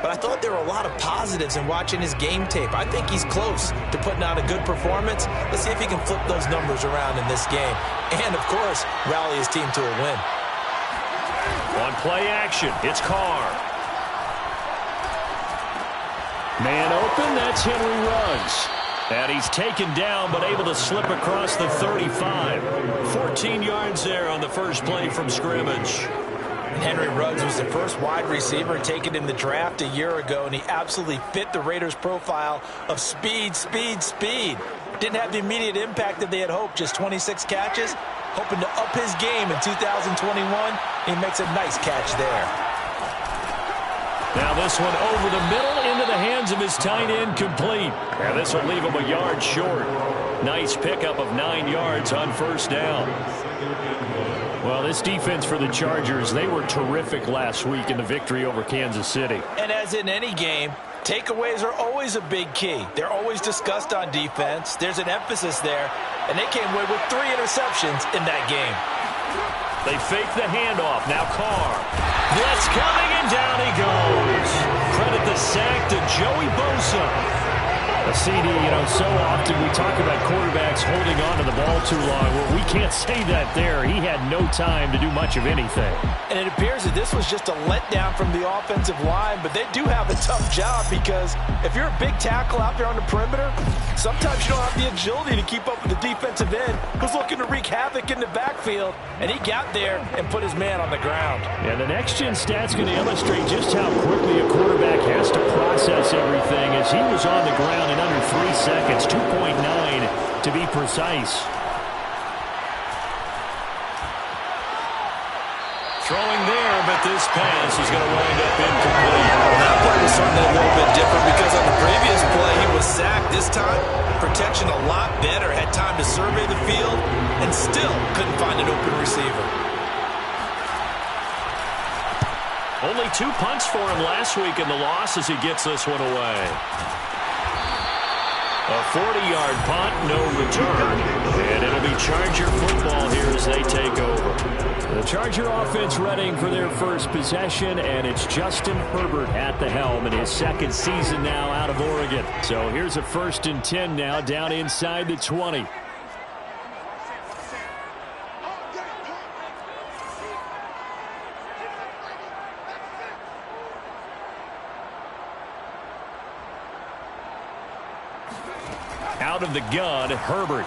but I thought there were a lot of positives in watching his game tape. I think he's close to putting out a good performance. Let's see if he can flip those numbers around in this game. And, of course, rally his team to a win. On play action, it's Carr. Man open, that's Henry Ruggs. And he's taken down, but able to slip across the 35. 14 yards there on the first play from scrimmage. And Henry Ruggs was the first wide receiver taken in the draft a year ago, and he absolutely fit the Raiders' profile of speed, speed, speed. Didn't have the immediate impact that they had hoped, just 26 catches. Hoping to up his game in 2021. He makes a nice catch there. Now this one over the middle into the hands of his tight end, complete. And this will leave him a yard short. Nice pickup of 9 yards on first down. Well, this defense for the Chargers, they were terrific last week in the victory over Kansas City. And as in any game, takeaways are always a big key. They're always discussed on defense. There's an emphasis there, and they came away with 3 interceptions in that game. They fake the handoff. Now Carr. Blitz coming, and down he goes. Credit the sack to Joey Bosa. A CD, so often we talk about quarterbacks holding on to the ball too long. Well, we can't say that there. He had no time to do much of anything. And it appears that this was just a letdown from the offensive line, but they do have a tough job because if you're a big tackle out there on the perimeter, sometimes you don't have the agility to keep up with the defensive end who's looking to wreak havoc in the backfield, and he got there and put his man on the ground. And the next-gen stat's going to illustrate just how quickly a quarterback has to process everything as he was on the ground in under 3 seconds, 2.9 to be precise. Throwing there, but this pass is going to wind up incomplete. That play was certainly a little bit different because on the previous play he was sacked. This time, protection a lot better. Had time to survey the field and still couldn't find an open receiver. Only 2 punts for him last week in the loss as he gets this one away. A 40-yard punt, no return. And it'll be Charger football here as they take over. The Charger offense running for their first possession, and it's Justin Herbert at the helm in his second season now out of Oregon. So here's a 1st and 10 now down inside the 20. Out of the gun, Herbert.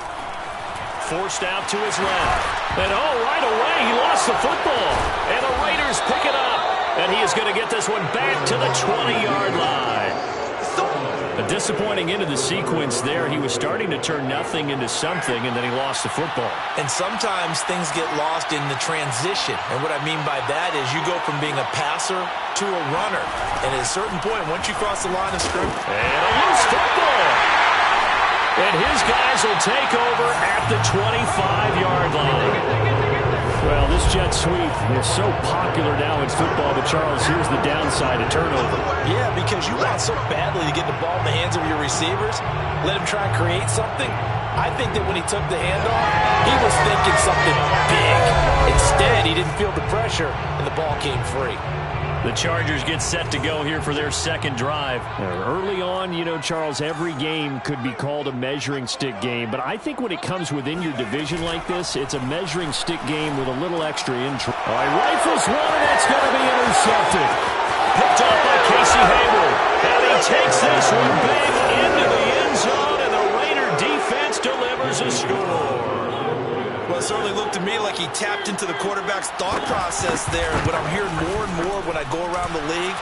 Forced out to his left. And right away, he lost the football. And the Raiders pick it up. And he is going to get this one back to the 20-yard line. A disappointing end of the sequence there. He was starting to turn nothing into something, and then he lost the football. And sometimes things get lost in the transition. And what I mean by that is you go from being a passer to a runner. And at a certain point, once you cross the line of scrimmage. And a loose football. And his guys will take over at the 25-yard line. Well, this jet sweep is so popular now in football, but Charles, here's the downside of turnover. Yeah, because you want so badly to get the ball in the hands of your receivers, let him try and create something. I think that when he took the handoff, he was thinking something big. Instead, he didn't feel the pressure, and the ball came free. The Chargers get set to go here for their second drive. Early on, Charles, every game could be called a measuring stick game. But I think when it comes within your division like this, it's a measuring stick game with a little extra intrigue. All right, rifles one, and that's going to be intercepted. Picked up by Casey Hayward. And he takes this one big into the end zone, and the Raider defense delivers a score. Well, it certainly looked to me like he tapped into the quarterback's thought process there. What I'm hearing more and more when I go around the league,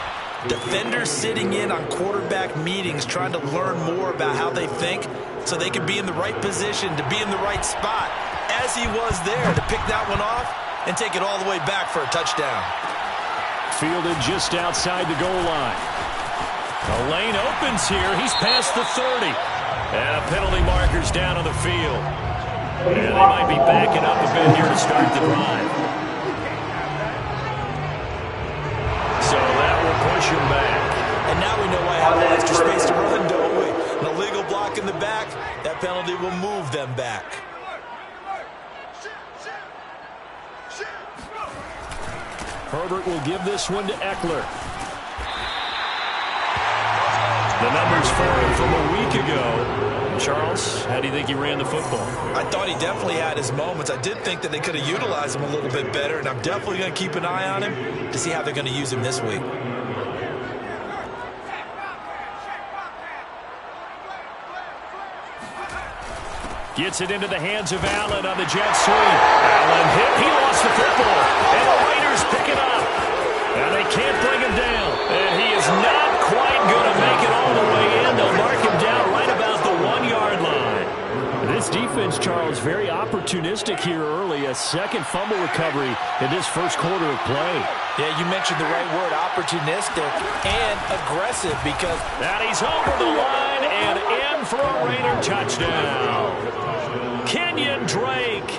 defenders sitting in on quarterback meetings trying to learn more about how they think so they can be in the right position, to be in the right spot, as he was there to pick that one off and take it all the way back for a touchdown. Fielded just outside the goal line. The lane opens here. He's past the 30. And a penalty marker's down on the field. Yeah, they might be backing up a bit here to start the drive. So that will push him back. And now we know why I have extra space to run, don't we? An illegal block in the back, that penalty will move them back. Herbert will give this one to Eckler. The numbers for him from a week ago. Charles, how do you think he ran the football? I thought he definitely had his moments. I did think that they could have utilized him a little bit better, and I'm definitely going to keep an eye on him to see how they're going to use him this week. Gets it into the hands of Allen on the jet sweep. Allen hit. He lost the football. And the Raiders pick it up. And they can't bring him down. And he is not quite going to make it all the way in. They'll mark him down right about the 1-yard line. This defense, Charles, very opportunistic here early. A second fumble recovery in this first quarter of play. Yeah, you mentioned the right word, opportunistic and aggressive, because... And he's over the line and in for a Raider touchdown. Kenyon Drake,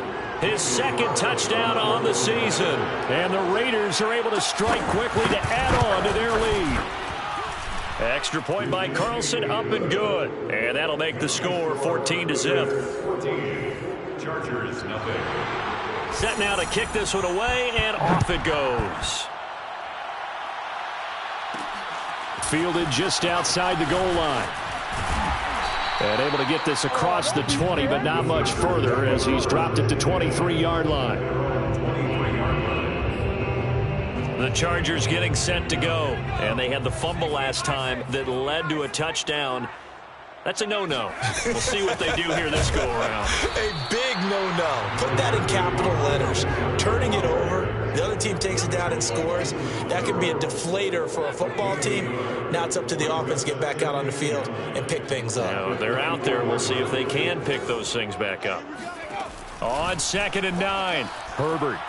his second touchdown on the season. And the Raiders are able to strike quickly to add on to their lead. Extra point by Carlson, up and good. And that'll make the score 14-0. 14, Chargers, nothing. Set now to kick this one away, and off it goes. Fielded just outside the goal line. And able to get this across the 20, but not much further as he's dropped it to 23-yard line. The Chargers getting set to go. And they had the fumble last time that led to a touchdown. That's a no-no. We'll see what they do here this go-around. A big no-no. Put that in capital letters. Turning it over, the other team takes it down and scores. That could be a deflator for a football team. Now it's up to the offense to get back out on the field and pick things up. Now, they're out there. We'll see if they can pick those things back up. On 2nd and 9, Herbert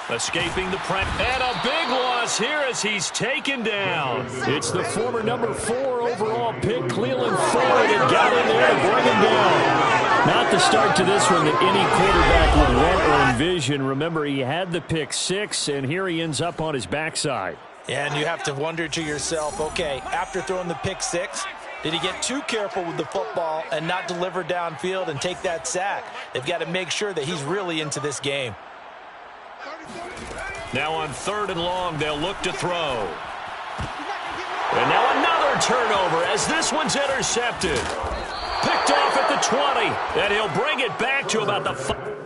escaping the press. And a big loss here as he's taken down. It's the former number 4 overall pick, Cleveland Ford, and got in there to bring him down. Not the start to this one that any quarterback would want or envision. Remember, he had the pick 6, and here he ends up on his backside. And you have to wonder to yourself, okay, after throwing the pick 6, did he get too careful with the football and not deliver downfield and take that sack? They've got to make sure that he's really into this game. Now on 3rd and long, they'll look to throw. And now another turnover as this one's intercepted. Picked off at the 20, and he'll bring it back to about the 5.